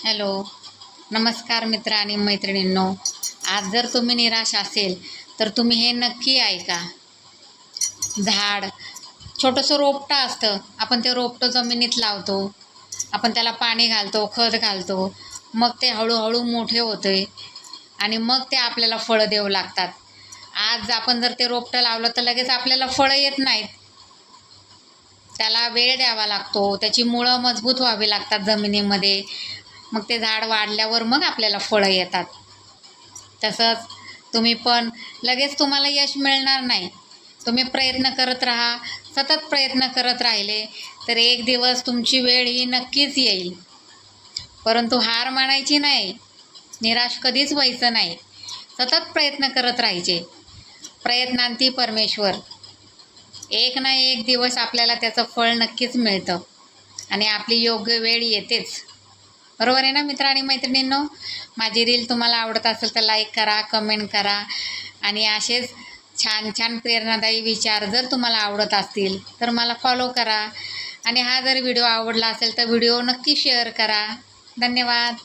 Hello, नमस्कार मित्र आणि मैत्रिणींनो. आज जर तुम्ही निराश असेल तर तुम्ही हे नक्की ऐका. झाड छोटंसं रोपटं असतं. आपण ते रोपटं जमिनीत लावतो, आपण त्याला पाणी घालतो, खत घालतो, मग ते हळूहळू मोठे होते आणि मग ते आपल्याला फळं देऊ लागतात. आज आपण जर ते रोपटं लावलं तर लगेच आपल्याला फळं येत नाहीत. त्याला वेळ द्यावा लागतो, त्याची मुळं मजबूत व्हावी लागतात जमिनीमध्ये. मग ते झाड वाढल्यावर मग आपल्याला फळं येतात. तसंच तुम्ही पण लगेच तुम्हाला यश मिळणार नाही. तुम्ही प्रयत्न करत राहा. सतत प्रयत्न करत राहिले तर एक दिवस तुमची वेळ ही नक्कीच येईल. परंतु हार मानायची नाही, निराश कधीच व्हायचं नाही. सतत प्रयत्न करत राहायचे. प्रयत्नांती परमेश्वर. एक ना एक दिवस आपल्याला त्याचं फळ नक्कीच मिळतं आणि आपली योग्य वेळ येतेच. बरोबर आहे ना मित्र आणि मैत्रिणींनो. माझी रील तुम्हाला आवडत असेल तर लाईक करा, कमेंट करा आणि असेच छान छान प्रेरणादायी विचार जर तुम्हाला आवडत असतील तर मला फॉलो करा. आणि हा जर व्हिडिओ आवडला असेल तर व्हिडिओ नक्की शेअर करा. धन्यवाद.